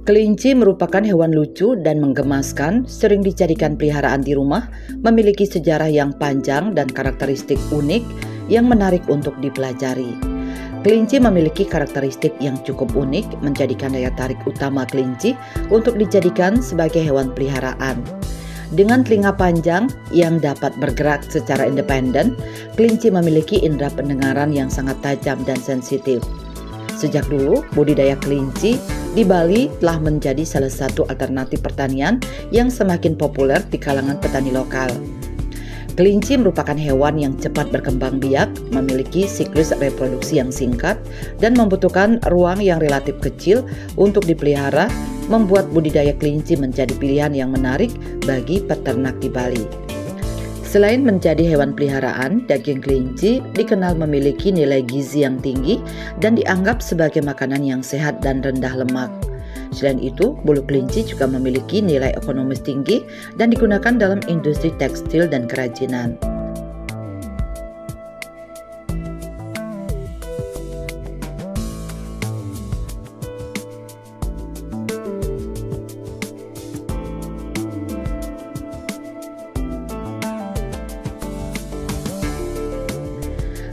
Kelinci merupakan hewan lucu dan menggemaskan, sering dijadikan peliharaan di rumah, memiliki sejarah yang panjang dan karakteristik unik yang menarik untuk dipelajari. Kelinci memiliki karakteristik yang cukup unik, menjadikan daya tarik utama kelinci untuk dijadikan sebagai hewan peliharaan. Dengan telinga panjang yang dapat bergerak secara independen, kelinci memiliki indera pendengaran yang sangat tajam dan sensitif. Sejak dulu, budidaya kelinci di Bali telah menjadi salah satu alternatif pertanian yang semakin populer di kalangan petani lokal. Kelinci merupakan hewan yang cepat berkembang biak, memiliki siklus reproduksi yang singkat, dan membutuhkan ruang yang relatif kecil untuk dipelihara, membuat budidaya kelinci menjadi pilihan yang menarik bagi peternak di Bali. Selain menjadi hewan peliharaan, daging kelinci dikenal memiliki nilai gizi yang tinggi dan dianggap sebagai makanan yang sehat dan rendah lemak. Selain itu, bulu kelinci juga memiliki nilai ekonomis tinggi dan digunakan dalam industri tekstil dan kerajinan.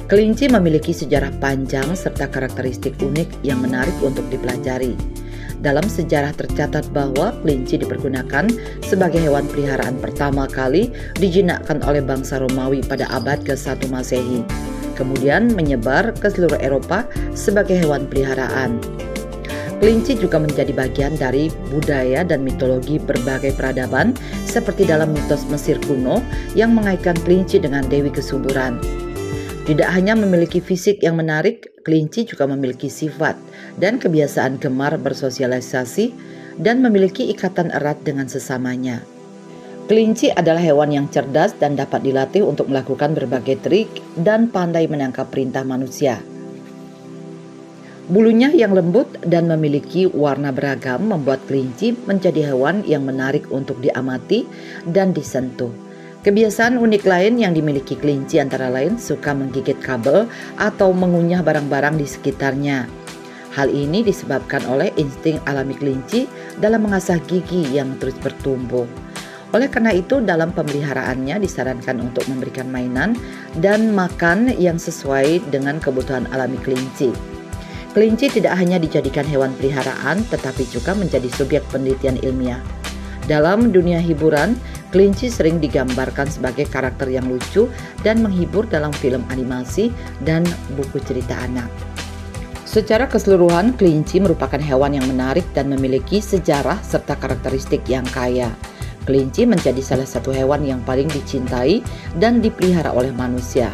Kelinci memiliki sejarah panjang serta karakteristik unik yang menarik untuk dipelajari. Dalam sejarah tercatat bahwa kelinci dipergunakan sebagai hewan peliharaan pertama kali dijinakkan oleh bangsa Romawi pada abad ke-1 Masehi, kemudian menyebar ke seluruh Eropa sebagai hewan peliharaan. Kelinci juga menjadi bagian dari budaya dan mitologi berbagai peradaban, seperti dalam mitos Mesir kuno yang mengaitkan kelinci dengan Dewi Kesuburan. Tidak hanya memiliki fisik yang menarik, kelinci juga memiliki sifat dan kebiasaan gemar bersosialisasi dan memiliki ikatan erat dengan sesamanya. Kelinci adalah hewan yang cerdas dan dapat dilatih untuk melakukan berbagai trik dan pandai menangkap perintah manusia. Bulunya yang lembut dan memiliki warna beragam membuat kelinci menjadi hewan yang menarik untuk diamati dan disentuh. Kebiasaan unik lain yang dimiliki kelinci antara lain suka menggigit kabel atau mengunyah barang-barang di sekitarnya. Hal ini disebabkan oleh insting alami kelinci dalam mengasah gigi yang terus bertumbuh. Oleh karena itu, dalam pemeliharaannya disarankan untuk memberikan mainan dan makan yang sesuai dengan kebutuhan alami kelinci. Kelinci tidak hanya dijadikan hewan peliharaan, tetapi juga menjadi subjek penelitian ilmiah. Dalam dunia hiburan, kelinci sering digambarkan sebagai karakter yang lucu dan menghibur dalam film animasi dan buku cerita anak. Secara keseluruhan, kelinci merupakan hewan yang menarik dan memiliki sejarah serta karakteristik yang kaya. Kelinci menjadi salah satu hewan yang paling dicintai dan dipelihara oleh manusia.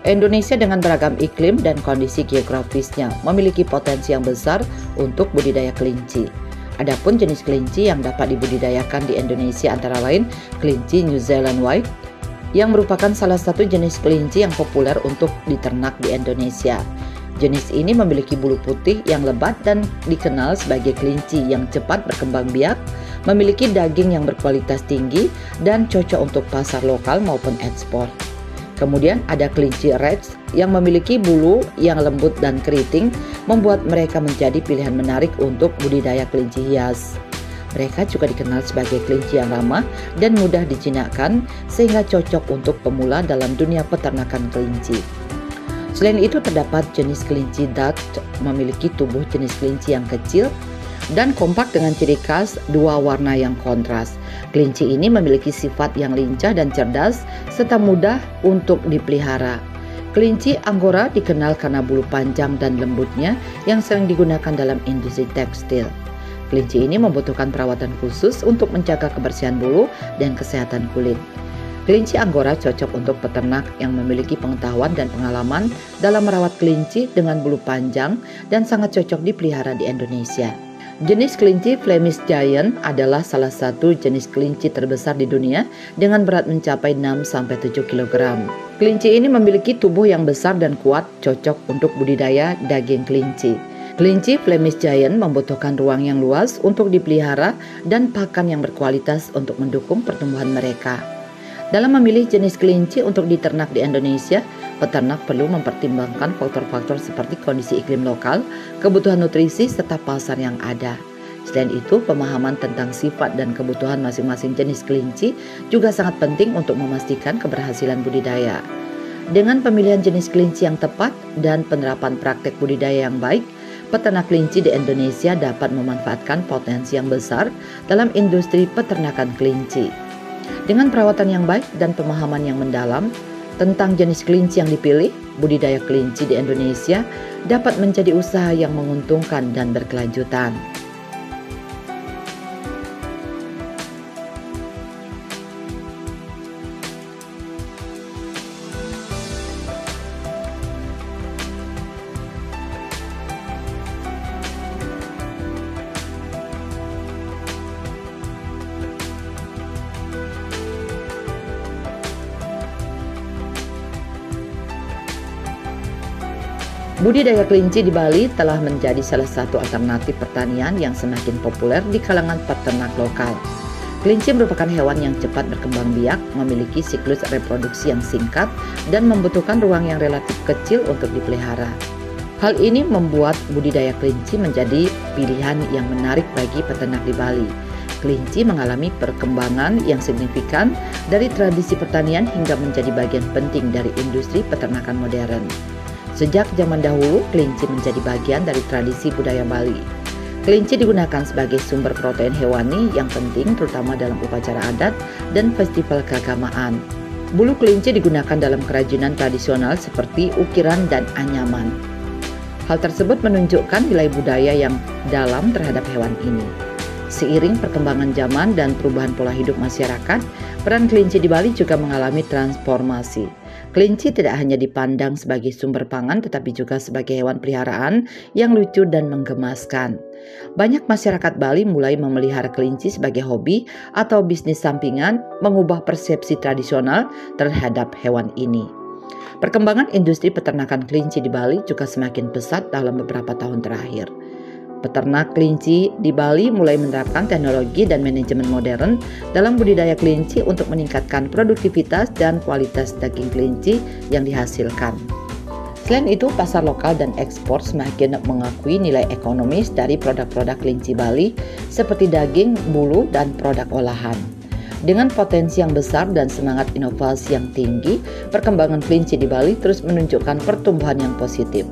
Indonesia dengan beragam iklim dan kondisi geografisnya memiliki potensi yang besar untuk budidaya kelinci. Adapun jenis kelinci yang dapat dibudidayakan di Indonesia antara lain kelinci New Zealand White, yang merupakan salah satu jenis kelinci yang populer untuk diternak di Indonesia. Jenis ini memiliki bulu putih yang lebat dan dikenal sebagai kelinci yang cepat berkembang biak, memiliki daging yang berkualitas tinggi dan cocok untuk pasar lokal maupun ekspor. Kemudian ada kelinci Reds yang memiliki bulu yang lembut dan keriting, membuat mereka menjadi pilihan menarik untuk budidaya kelinci hias. Mereka juga dikenal sebagai kelinci yang ramah dan mudah dijinakkan, sehingga cocok untuk pemula dalam dunia peternakan kelinci. Selain itu, terdapat jenis kelinci Dutch memiliki tubuh jenis kelinci yang kecil dan kompak dengan ciri khas dua warna yang kontras. Kelinci ini memiliki sifat yang lincah dan cerdas serta mudah untuk dipelihara. Kelinci Angora dikenal karena bulu panjang dan lembutnya yang sering digunakan dalam industri tekstil. Kelinci ini membutuhkan perawatan khusus untuk menjaga kebersihan bulu dan kesehatan kulit. Kelinci Angora cocok untuk peternak yang memiliki pengetahuan dan pengalaman dalam merawat kelinci dengan bulu panjang dan sangat cocok dipelihara di Indonesia. Jenis kelinci Flemish Giant adalah salah satu jenis kelinci terbesar di dunia dengan berat mencapai 6-7 kg. Kelinci ini memiliki tubuh yang besar dan kuat, cocok untuk budidaya daging kelinci. Kelinci Flemish Giant membutuhkan ruang yang luas untuk dipelihara dan pakan yang berkualitas untuk mendukung pertumbuhan mereka. Dalam memilih jenis kelinci untuk diternak di Indonesia, peternak perlu mempertimbangkan faktor-faktor seperti kondisi iklim lokal, kebutuhan nutrisi, serta pasar yang ada. Selain itu, pemahaman tentang sifat dan kebutuhan masing-masing jenis kelinci juga sangat penting untuk memastikan keberhasilan budidaya. Dengan pemilihan jenis kelinci yang tepat dan penerapan praktek budidaya yang baik, peternak kelinci di Indonesia dapat memanfaatkan potensi yang besar dalam industri peternakan kelinci. Dengan perawatan yang baik dan pemahaman yang mendalam tentang jenis kelinci yang dipilih, budidaya kelinci di Indonesia dapat menjadi usaha yang menguntungkan dan berkelanjutan. Budidaya kelinci di Bali telah menjadi salah satu alternatif pertanian yang semakin populer di kalangan peternak lokal. Kelinci merupakan hewan yang cepat berkembang biak, memiliki siklus reproduksi yang singkat, dan membutuhkan ruang yang relatif kecil untuk dipelihara. Hal ini membuat budidaya kelinci menjadi pilihan yang menarik bagi peternak di Bali. Kelinci mengalami perkembangan yang signifikan dari tradisi pertanian hingga menjadi bagian penting dari industri peternakan modern. Sejak zaman dahulu, kelinci menjadi bagian dari tradisi budaya Bali. Kelinci digunakan sebagai sumber protein hewani yang penting terutama dalam upacara adat dan festival keagamaan. Bulu kelinci digunakan dalam kerajinan tradisional seperti ukiran dan anyaman. Hal tersebut menunjukkan nilai budaya yang dalam terhadap hewan ini. Seiring perkembangan zaman dan perubahan pola hidup masyarakat, peran kelinci di Bali juga mengalami transformasi. Kelinci tidak hanya dipandang sebagai sumber pangan tetapi juga sebagai hewan peliharaan yang lucu dan menggemaskan. Banyak masyarakat Bali mulai memelihara kelinci sebagai hobi atau bisnis sampingan, mengubah persepsi tradisional terhadap hewan ini. Perkembangan industri peternakan kelinci di Bali juga semakin pesat dalam beberapa tahun terakhir. Peternak kelinci di Bali mulai menerapkan teknologi dan manajemen modern dalam budidaya kelinci untuk meningkatkan produktivitas dan kualitas daging kelinci yang dihasilkan. Selain itu, pasar lokal dan ekspor semakin mengakui nilai ekonomis dari produk-produk kelinci Bali seperti daging, bulu, dan produk olahan. Dengan potensi yang besar dan semangat inovasi yang tinggi, perkembangan kelinci di Bali terus menunjukkan pertumbuhan yang positif.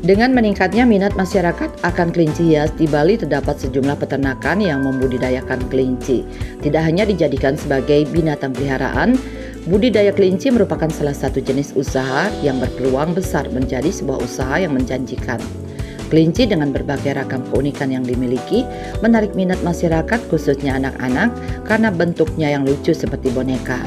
Dengan meningkatnya minat masyarakat akan kelinci hias di Bali, terdapat sejumlah peternakan yang membudidayakan kelinci. Tidak hanya dijadikan sebagai binatang peliharaan, budidaya kelinci merupakan salah satu jenis usaha yang berpeluang besar menjadi sebuah usaha yang menjanjikan. Kelinci dengan berbagai ragam keunikan yang dimiliki menarik minat masyarakat, khususnya anak-anak, karena bentuknya yang lucu seperti boneka.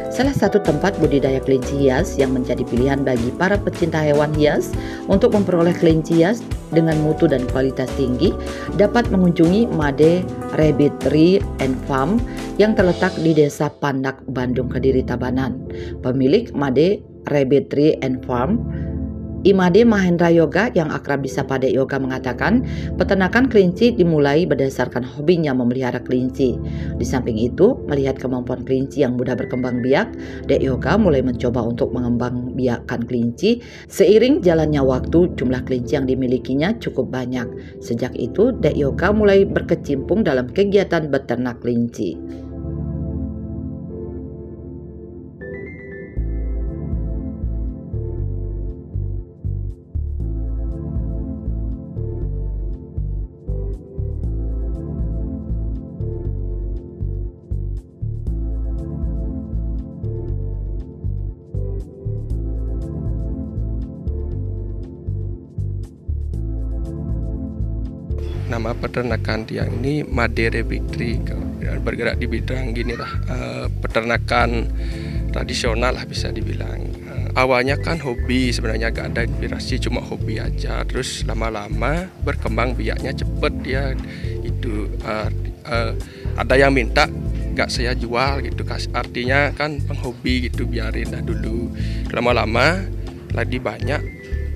Salah satu tempat budidaya kelinci hias yang menjadi pilihan bagi para pecinta hewan hias untuk memperoleh kelinci hias dengan mutu dan kualitas tinggi dapat mengunjungi Made Rabbitry and Farm yang terletak di Desa Pandak, Bandung, Kediri, Tabanan. Pemilik Made Rabbitry and Farm, Imade Mahendra Yoga yang akrab disapa Dek Yoga mengatakan, peternakan kelinci dimulai berdasarkan hobinya memelihara kelinci. Di samping itu, melihat kemampuan kelinci yang mudah berkembang biak, Dek Yoga mulai mencoba untuk mengembang biakkan kelinci. Seiring jalannya waktu, jumlah kelinci yang dimilikinya cukup banyak. Sejak itu, Dek Yoga mulai berkecimpung dalam kegiatan beternak kelinci. nama peternakan Tiang ini Madere Bitri, bergerak di bidang gini lah, peternakan tradisional lah bisa dibilang. Awalnya kan hobi, sebenarnya gak ada inspirasi, cuma hobi aja. Terus lama-lama berkembang biaknya cepet ya. Itu ada yang minta gak saya jual gitu, artinya kan penghobi gitu, biarin dah dulu. Lama-lama lagi banyak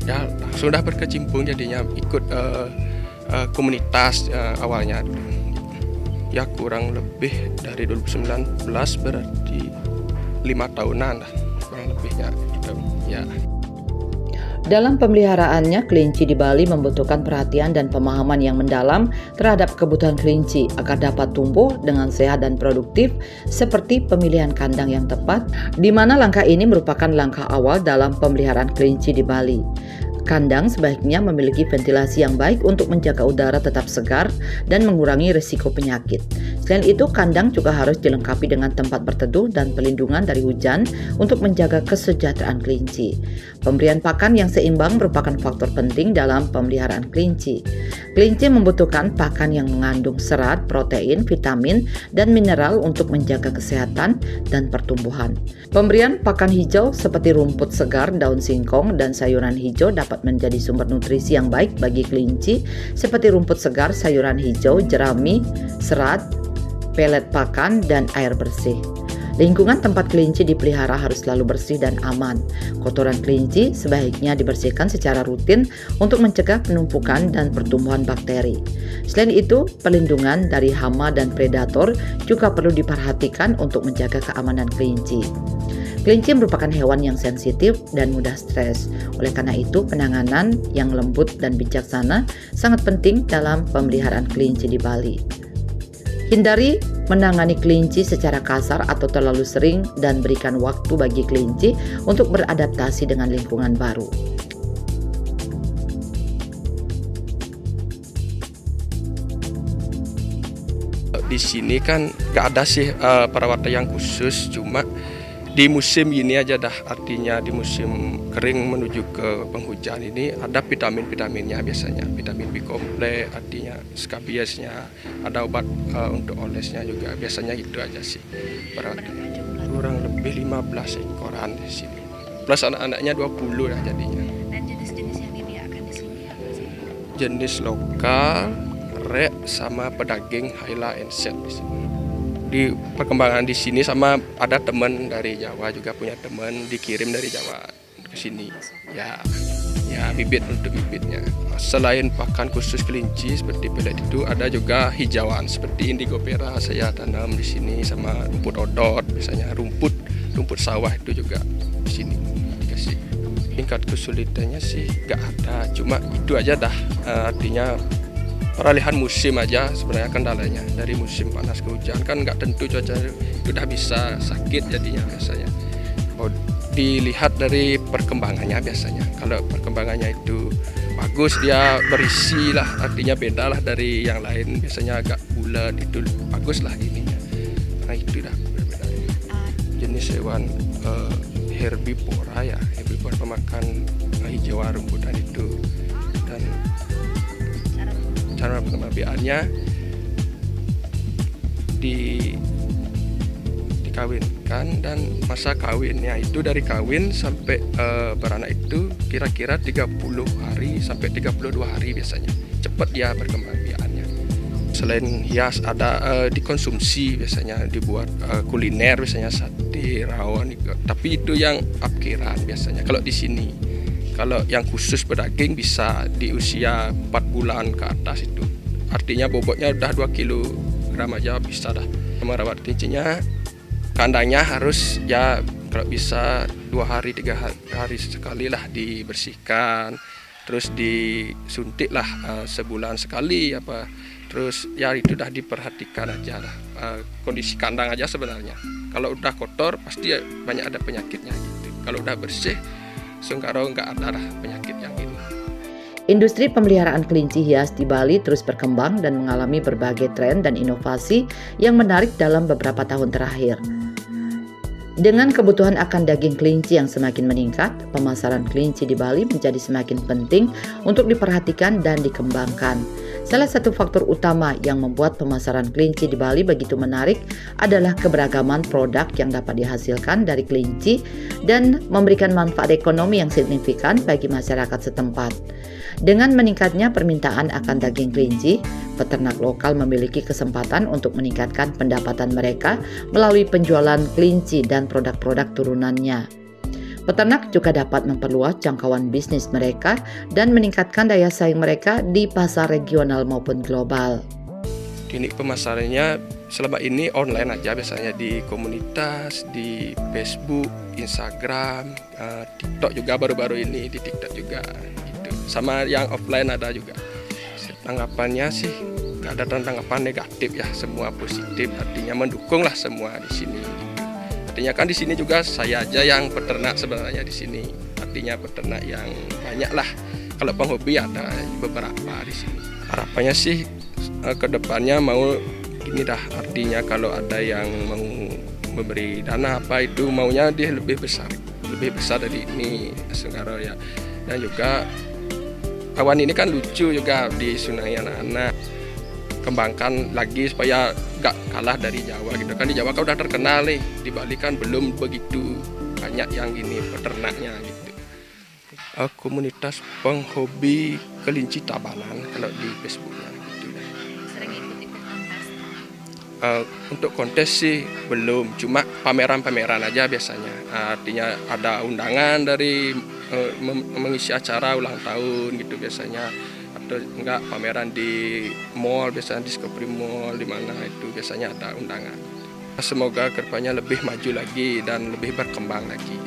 ya, langsung dah berkecimpung jadinya ikut komunitas awalnya. Ya kurang lebih dari 2019 berarti 5 tahunan lah kurang lebihnya gitu ya. Dalam pemeliharaannya, kelinci di Bali membutuhkan perhatian dan pemahaman yang mendalam terhadap kebutuhan kelinci agar dapat tumbuh dengan sehat dan produktif, seperti pemilihan kandang yang tepat, di mana langkah ini merupakan langkah awal dalam pemeliharaan kelinci di Bali. Kandang sebaiknya memiliki ventilasi yang baik untuk menjaga udara tetap segar dan mengurangi risiko penyakit. Selain itu, kandang juga harus dilengkapi dengan tempat berteduh dan pelindungan dari hujan untuk menjaga kesejahteraan kelinci. Pemberian pakan yang seimbang merupakan faktor penting dalam pemeliharaan kelinci. Kelinci membutuhkan pakan yang mengandung serat, protein, vitamin, dan mineral untuk menjaga kesehatan dan pertumbuhan. Pemberian pakan hijau seperti rumput segar, daun singkong, dan sayuran hijau dapat menjadi sumber nutrisi yang baik bagi kelinci, seperti rumput segar, sayuran hijau, jerami, serat, pelet pakan, dan air bersih. Lingkungan tempat kelinci dipelihara harus selalu bersih dan aman. Kotoran kelinci sebaiknya dibersihkan secara rutin untuk mencegah penumpukan dan pertumbuhan bakteri. Selain itu, perlindungan dari hama dan predator juga perlu diperhatikan untuk menjaga keamanan kelinci. Kelinci merupakan hewan yang sensitif dan mudah stres. Oleh karena itu, penanganan yang lembut dan bijaksana sangat penting dalam pemeliharaan kelinci di Bali. Hindari menangani kelinci secara kasar atau terlalu sering dan berikan waktu bagi kelinci untuk beradaptasi dengan lingkungan baru. Di sini kan gak ada sih perawatan yang khusus, cuma di musim ini aja dah, artinya di musim kering menuju ke penghujan ini ada vitamin-vitaminnya biasanya, vitamin B kompleks, artinya skabiesnya, ada obat untuk olesnya juga, biasanya itu aja sih perawatannya. Kurang lebih 15 ekoran di sini, plus anak-anaknya 20 lah jadinya. Dan jenis-jenis yang disediakan di sini apa sih? Jenis lokal, rek, sama pedaging, haila, enset di sini. Di perkembangan di sini sama ada teman dari Jawa juga, punya teman dikirim dari Jawa ke sini. Ya bibit untuk bibitnya. Selain pakan khusus kelinci seperti pelet itu, ada juga hijauan seperti indigo pera saya tanam di sini, sama rumput odot, misalnya rumput sawah itu juga di sini dikasih. Tingkat kesulitannya sih gak ada, cuma itu aja dah, artinya peralihan musim aja sebenarnya kendalanya. Dari musim panas ke hujan kan nggak tentu cuaca, itu udah bisa sakit jadinya biasanya. Dilihat dari perkembangannya biasanya. Kalau perkembangannya itu bagus, dia berisi lah, artinya beda lah dari yang lain, biasanya agak bulat, itu bagus lah ininya. Nah itu dah berbeda. Jenis hewan herbivora ya, herbivora pemakan hijauan rumputan itu. Dan cara pengembaliannya dikawinkan, dan masa kawinnya itu dari kawin sampai beranak itu kira-kira 30 hari sampai 32 hari biasanya. Cepat dia berkembang biaknya. Selain hias ada dikonsumsi, biasanya dibuat kuliner, biasanya sate, rawon, tapi itu yang apkiran biasanya kalau di sini. Kalau yang khusus pedaging bisa di usia 4 bulan ke atas itu. Artinya bobotnya udah 2 kilogram aja bisa dah. Merawat kelincinya, kandangnya harus ya kalau bisa 2 hari 3 hari sekali lah dibersihkan. Terus disuntik lah sebulan sekali apa. Terus ya itu dah diperhatikan aja lah. Kondisi kandang aja sebenarnya. Kalau udah kotor pasti banyak ada penyakitnya gitu. Kalau udah bersih Sungkaro nggak ada penyakit yang ini. Industri pemeliharaan kelinci hias di Bali terus berkembang dan mengalami berbagai tren dan inovasi yang menarik dalam beberapa tahun terakhir. Dengan kebutuhan akan daging kelinci yang semakin meningkat, pemasaran kelinci di Bali menjadi semakin penting untuk diperhatikan dan dikembangkan. Salah satu faktor utama yang membuat pemasaran kelinci di Bali begitu menarik adalah keberagaman produk yang dapat dihasilkan dari kelinci dan memberikan manfaat ekonomi yang signifikan bagi masyarakat setempat. Dengan meningkatnya permintaan akan daging kelinci, peternak lokal memiliki kesempatan untuk meningkatkan pendapatan mereka melalui penjualan kelinci dan produk-produk turunannya. Peternak juga dapat memperluas jangkauan bisnis mereka dan meningkatkan daya saing mereka di pasar regional maupun global. Teknik pemasarannya selama ini online aja, biasanya di komunitas, di Facebook, Instagram, TikTok juga baru-baru ini di TikTok juga gitu. Sama yang offline ada juga. Tanggapannya sih nggak ada tanggapan negatif ya, semua positif, artinya mendukung lah semua di sini. Artinya kan di sini juga saya aja yang peternak sebenarnya di sini. Artinya peternak yang banyak lah. Kalau penghobi ada beberapa di sini. Harapannya sih ke depannya mau gini dah. Artinya kalau ada yang mau memberi dana apa itu maunya dia lebih besar dari ini sekarang ya. Dan juga kawan ini kan lucu juga disunai anak-anak. Kembangkan lagi supaya gak kalah dari Jawa gitu kan. Di Jawa kan udah terkenal nih, di Bali kan belum begitu banyak yang gini peternaknya gitu. Komunitas penghobi kelinci Tabanan kalau di Facebooknya gitu. Sering ikut kontes? Untuk kontes sih belum, cuma pameran-pameran aja biasanya. Artinya ada undangan dari mengisi acara ulang tahun gitu biasanya. Atau enggak pameran di mall, biasanya Discovery Mall di mana itu biasanya ada undangan. Semoga kedepannya lebih maju lagi dan lebih berkembang lagi.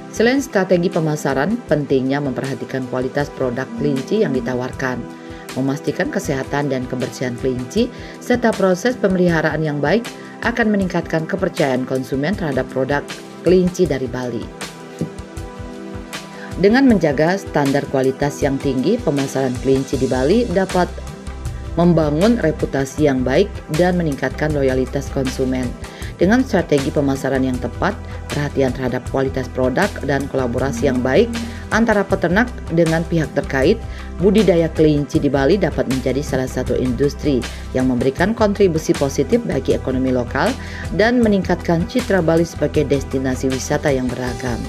Selain strategi pemasaran, pentingnya memperhatikan kualitas produk kelinci yang ditawarkan, memastikan kesehatan dan kebersihan kelinci, serta proses pemeliharaan yang baik akan meningkatkan kepercayaan konsumen terhadap produk kelinci dari Bali. Dengan menjaga standar kualitas yang tinggi, pemasaran kelinci di Bali dapat membangun reputasi yang baik dan meningkatkan loyalitas konsumen. Dengan strategi pemasaran yang tepat, perhatian terhadap kualitas produk, dan kolaborasi yang baik antara peternak dengan pihak terkait, budidaya kelinci di Bali dapat menjadi salah satu industri yang memberikan kontribusi positif bagi ekonomi lokal dan meningkatkan citra Bali sebagai destinasi wisata yang beragam.